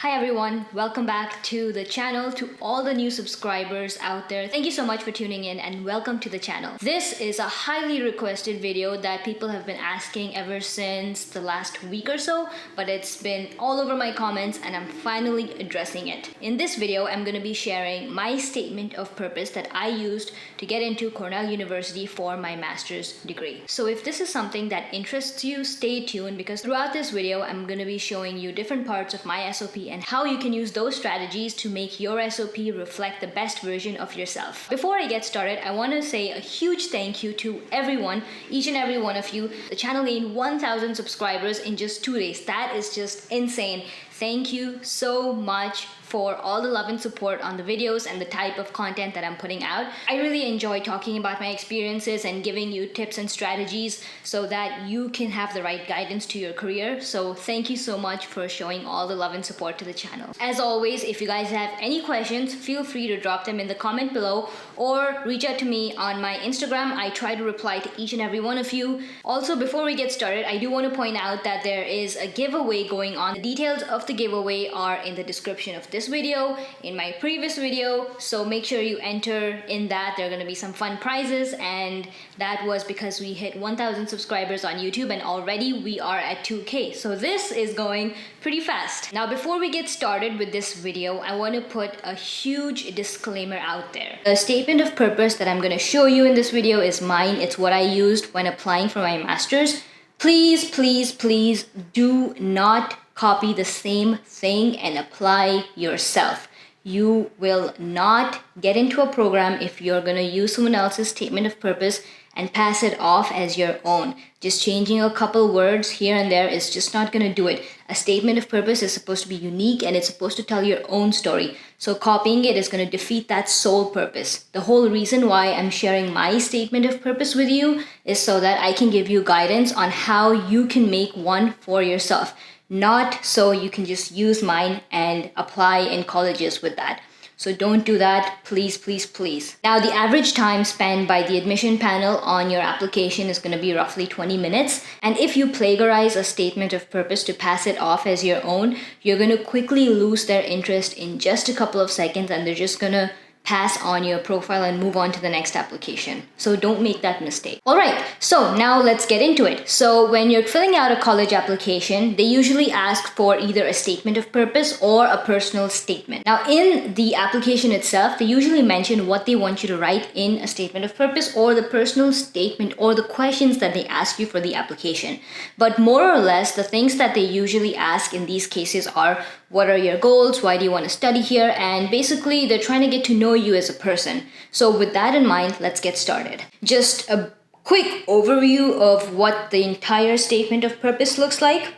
Hi everyone, welcome back to the channel. To all the new subscribers out there, thank you so much for tuning in and welcome to the channel. This is a highly requested video that people have been asking ever since the last week or so, but it's been all over my comments and I'm finally addressing it. In this video, I'm going to be sharing my statement of purpose that I used to get into Cornell University for my master's degree. So if this is something that interests you, stay tuned because throughout this video, I'm going to be showing you different parts of my SOP and how you can use those strategies to make your SOP reflect the best version of yourself. Before I get started, I want to say a huge thank you to everyone, each and every one of you. The channel gained 1,000 subscribers in just 2 days. That is just insane. Thank you so much for all the love and support on the videos and the type of content that I'm putting out. I really enjoy talking about my experiences and giving you tips and strategies so that you can have the right guidance to your career. So thank you so much for showing all the love and support to the channel. As always, if you guys have any questions, feel free to drop them in the comment below or reach out to me on my Instagram. I try to reply to each and every one of you. Also, before we get started, I do want to point out that there is a giveaway going on. The details of the giveaway are in the description of this video, in my previous video, so make sure you enter in that. There are going to be some fun prizes, and that was because we hit 1,000 subscribers on YouTube and already we are at 2K, so this is going pretty fast. Now before we get started with this video, I want to put a huge disclaimer out there. The statement of purpose that I'm going to show you in this video is mine. It's what I used when applying for my master's. Please, please, please do not copy the same thing and apply yourself. You will not get into a program if you're going to use someone else's statement of purpose and pass it off as your own. Just changing a couple words here and there is just not going to do it. A statement of purpose is supposed to be unique and it's supposed to tell your own story. So copying it is going to defeat that sole purpose. The whole reason why I'm sharing my statement of purpose with you is so that I can give you guidance on how you can make one for yourself. Not so you can just use mine and apply in colleges with that. So don't do that, please, please, please. Now, the average time spent by the admission panel on your application is going to be roughly 20 minutes. And if you plagiarize a statement of purpose to pass it off as your own, you're going to quickly lose their interest in just a couple of seconds and they're just going to pass on your profile and move on to the next application. So don't make that mistake. All right, so now let's get into it. So when you're filling out a college application, they usually ask for either a statement of purpose or a personal statement. Now in the application itself, they usually mention what they want you to write in a statement of purpose or the personal statement or the questions that they ask you for the application. But more or less, the things that they usually ask in these cases are, what are your goals? Why do you want to study here? And basically, they're trying to get to know you as a person. So with that in mind, let's get started. Just a quick overview of what the entire statement of purpose looks like.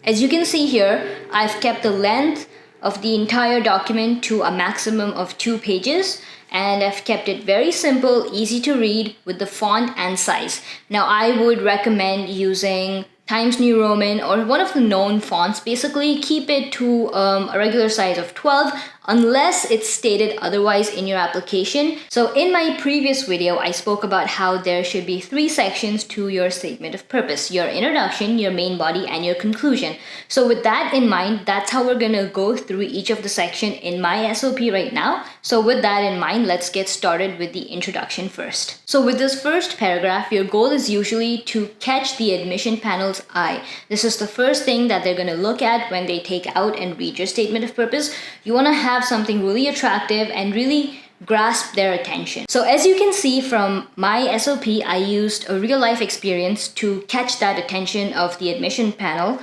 As you can see here, I've kept the length of the entire document to a maximum of 2 pages. And I've kept it very simple, easy to read with the font and size. Now, I would recommend using Times New Roman or one of the known fonts. Basically, keep it to a regular size of 12 unless it's stated otherwise in your application. So in my previous video, I spoke about how there should be 3 sections to your statement of purpose: your introduction, your main body, and your conclusion. So with that in mind, that's how we're going to go through each of the section in my SOP right now. So with that in mind, let's get started with the introduction first. So with this first paragraph, your goal is usually to catch the admission panel's eye. This is the first thing that they're going to look at when they take out and read your statement of purpose. You want to have something really attractive and really grasp their attention. So as you can see from my SOP, I used a real life experience to catch that attention of the admission panel.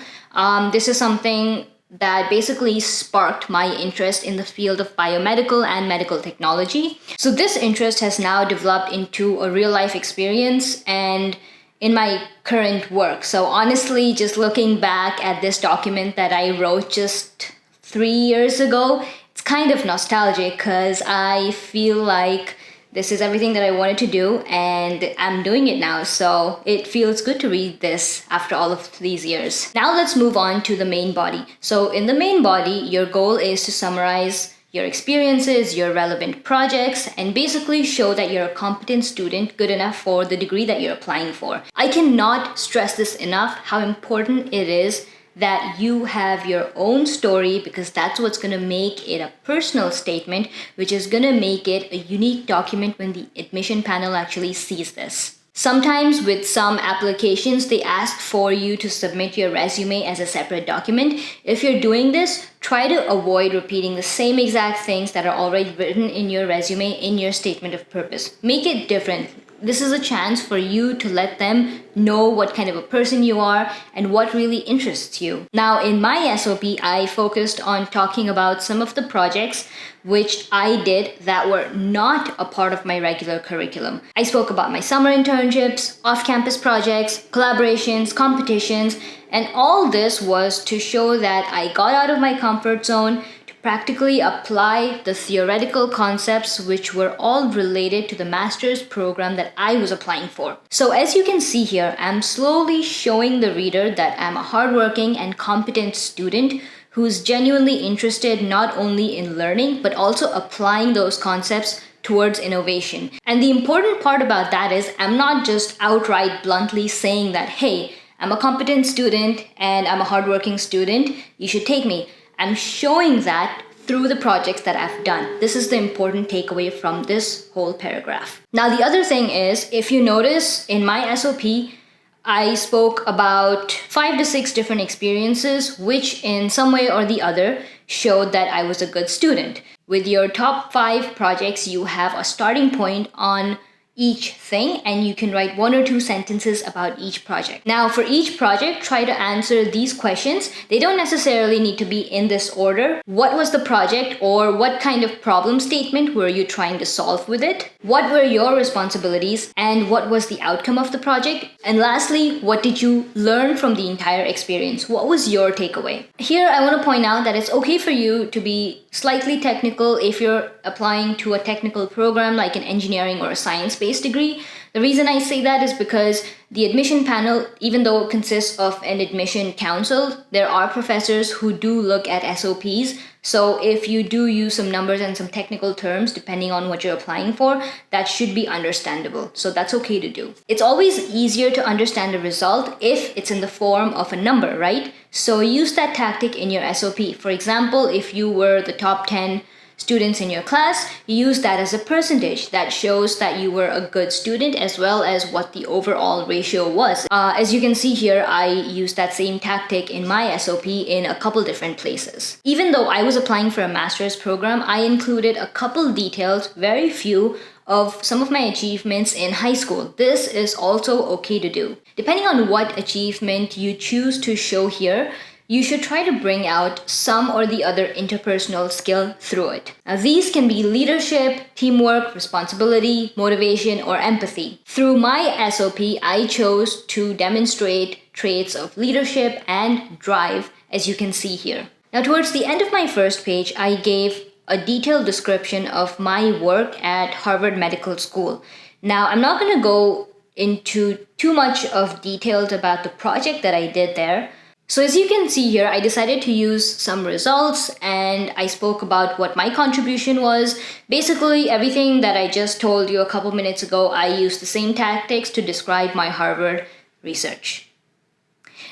This is something that basically sparked my interest in the field of biomedical and medical technology. So this interest has now developed into a real life experience and in my current work. So honestly, just looking back at this document that I wrote just 3 years ago, it's kind of nostalgic because I feel like this is everything that I wanted to do and I'm doing it now. So it feels good to read this after all of these years. Now let's move on to the main body. So in the main body, your goal is to summarize your experiences, your relevant projects, and basically show that you're a competent student good enough for the degree that you're applying for. I cannot stress this enough, how important it is that you have your own story, because that's what's going to make it a personal statement, which is going to make it a unique document when the admission panel actually sees this. Sometimes with some applications, they ask for you to submit your resume as a separate document. If you're doing this, try to avoid repeating the same exact things that are already written in your resume in your statement of purpose. Make it different. This is a chance for you to let them know what kind of a person you are and what really interests you. Now, in my SOP, I focused on talking about some of the projects which I did that were not a part of my regular curriculum. I spoke about my summer internships, off-campus projects, collaborations, competitions, and all this was to show that I got out of my comfort zone, practically apply the theoretical concepts which were all related to the master's program that I was applying for. So as you can see here, I'm slowly showing the reader that I'm a hardworking and competent student who's genuinely interested not only in learning, but also applying those concepts towards innovation. And the important part about that is I'm not just outright bluntly saying that, hey, I'm a competent student and I'm a hardworking student, you should take me. I'm showing that through the projects that I've done. This is the important takeaway from this whole paragraph. Now, the other thing is, if you notice in my SOP, I spoke about 5 to 6 different experiences, which in some way or the other showed that I was a good student. With your top 5 projects, you have a starting point on each thing, and you can write 1 or 2 sentences about each project. Now, for each project, try to answer these questions. They don't necessarily need to be in this order. What was the project, or what kind of problem statement were you trying to solve with it? What were your responsibilities, and what was the outcome of the project? And lastly, what did you learn from the entire experience? What was your takeaway? Here, I want to point out that it's okay for you to be slightly technical if you're applying to a technical program like an engineering or a science-based degree. The reason I say that is because the admission panel, even though it consists of an admission council, there are professors who do look at SOPs. So if you do use some numbers and some technical terms, depending on what you're applying for, that should be understandable. So that's okay to do. It's always easier to understand a result if it's in the form of a number, right? So use that tactic in your SOP. For example, if you were the top 10 students in your class, you use that as a percentage. That shows that you were a good student, as well as what the overall ratio was. As you can see here, I used that same tactic in my SOP in a couple different places. Even though I was applying for a master's program, I included a couple details, very few, of some of my achievements in high school. This is also okay to do. Depending on what achievement you choose to show here, you should try to bring out some or the other interpersonal skill through it. Now, these can be leadership, teamwork, responsibility, motivation, or empathy. Through my SOP, I chose to demonstrate traits of leadership and drive, as you can see here. Now, towards the end of my first page, I gave a detailed description of my work at Harvard Medical School. Now, I'm not going to go into too much of details about the project that I did there. So as you can see here, I decided to use some results, and I spoke about what my contribution was. Basically, everything that I just told you a couple minutes ago, I used the same tactics to describe my Harvard research.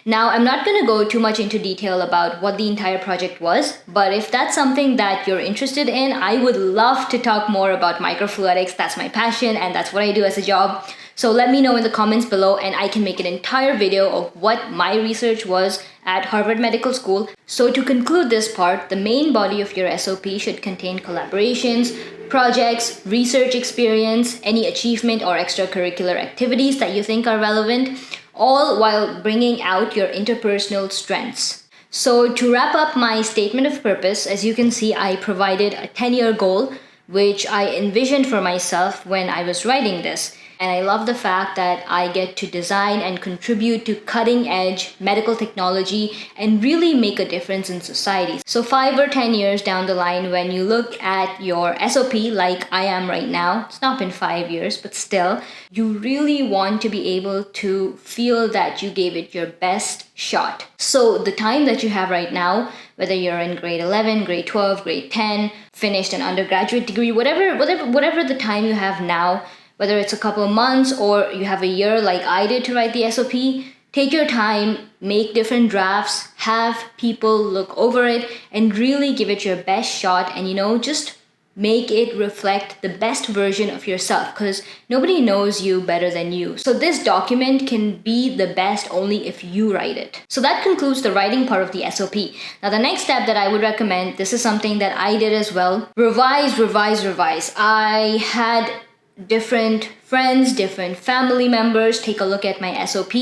Now, I'm not going to go too much into detail about what the entire project was, but if that's something that you're interested in, I would love to talk more about microfluidics. That's my passion, and that's what I do as a job. So let me know in the comments below, and I can make an entire video of what my research was at Harvard Medical School. So to conclude this part, the main body of your SOP should contain collaborations, projects, research experience, any achievement or extracurricular activities that you think are relevant, all while bringing out your interpersonal strengths. So to wrap up my statement of purpose, as you can see, I provided a 10-year goal, which I envisioned for myself when I was writing this. And I love the fact that I get to design and contribute to cutting-edge medical technology and really make a difference in society. So 5 or 10 years down the line, when you look at your SOP like I am right now, it's not been 5 years, but still, you really want to be able to feel that you gave it your best shot. So the time that you have right now, whether you're in grade 11, grade 12, grade 10, finished an undergraduate degree, whatever the time you have now, whether it's a couple of months or you have a year like I did to write the SOP, Take your time, make different drafts, have people look over it, and really give it your best shot, and just make it reflect the best version of yourself, because nobody knows you better than you. So this document can be the best only if you write it. So that concludes the writing part of the SOP. Now the next step that I would recommend, this is something that I did as well. Revise, revise, revise. I had different friends, different family members take a look at my SOP,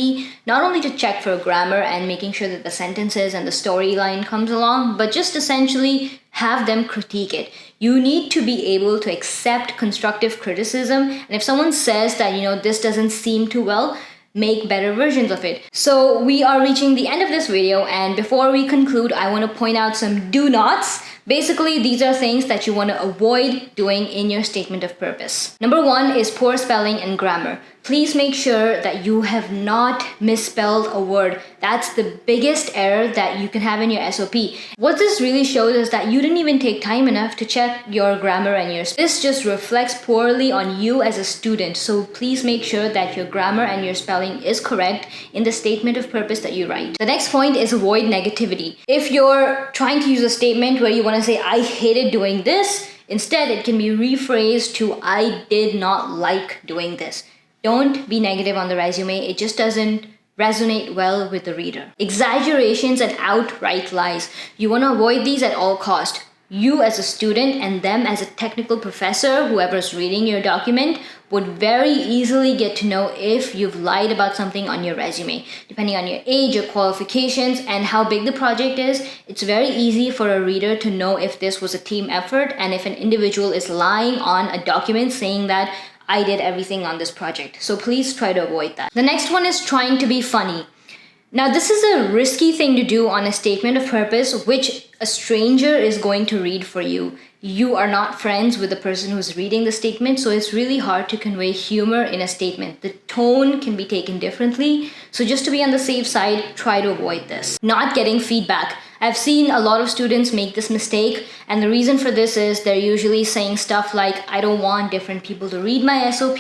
not only to check for grammar and making sure that the sentences and the storyline comes along, but just essentially have them critique it. You need to be able to accept constructive criticism, and if someone says that, this doesn't seem too well, make better versions of it. So we are reaching the end of this video, and before we conclude, I want to point out some do nots. Basically, these are things that you want to avoid doing in your statement of purpose. Number 1 is poor spelling and grammar. Please make sure that you have not misspelled a word. That's the biggest error that you can have in your SOP. What this really shows is that you didn't even take time enough to check your grammar and your spelling. This just reflects poorly on you as a student. So please make sure that your grammar and your spelling is correct in the statement of purpose that you write. The next point is avoid negativity. If you're trying to use a statement where you want to say, I hated doing this, instead it can be rephrased to, I did not like doing this. Don't be negative on the resume. It just doesn't resonate well with the reader. Exaggerations and outright lies. You want to avoid these at all costs. You as a student and them as a technical professor, whoever's reading your document, would very easily get to know if you've lied about something on your resume. Depending on your age, your qualifications, and how big the project is, it's very easy for a reader to know if this was a team effort and if an individual is lying on a document saying that I did everything on this project. So please try to avoid that. The next one is trying to be funny. Now, this is a risky thing to do on a statement of purpose, which a stranger is going to read for you. You are not friends with the person who's reading the statement, so it's really hard to convey humor in a statement. The tone can be taken differently, so just to be on the safe side, try to avoid this. Not getting feedback. I've seen a lot of students make this mistake, and the reason for this is they're usually saying stuff like, I don't want different people to read my SOP,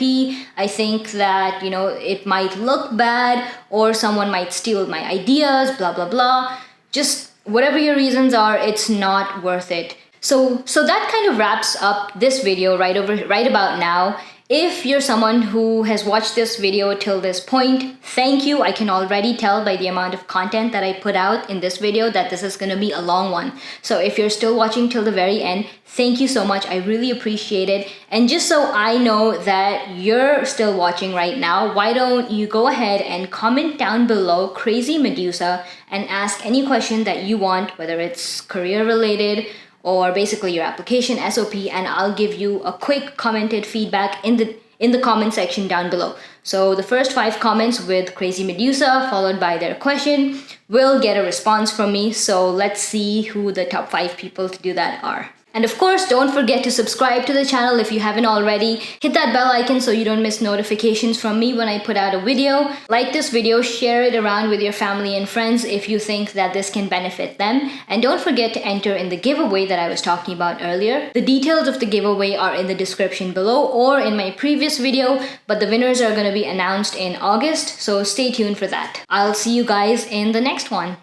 I think that, it might look bad, or someone might steal my ideas, blah, blah, blah. Just whatever your reasons are, it's not worth it. So that kind of wraps up this video right about now. If you're someone who has watched this video till this point, thank you. I can already tell by the amount of content that I put out in this video that this is going to be a long one. So if you're still watching till the very end, thank you so much. I really appreciate it. And just so I know that you're still watching right now, why don't you go ahead and comment down below Crazy Medusa and ask any question that you want, whether it's career related or basically your application SOP, and I'll give you a quick commented feedback in the comment section down below. So the first 5 comments with Crazy Medusa followed by their question will get a response from me. So let's see who the top 5 people to do that are. And of course, don't forget to subscribe to the channel if you haven't already. Hit that bell icon so you don't miss notifications from me when I put out a video. Like this video, share it around with your family and friends if you think that this can benefit them. And don't forget to enter in the giveaway that I was talking about earlier. The details of the giveaway are in the description below or in my previous video, but the winners are going to be announced in August, so stay tuned for that. I'll see you guys in the next one.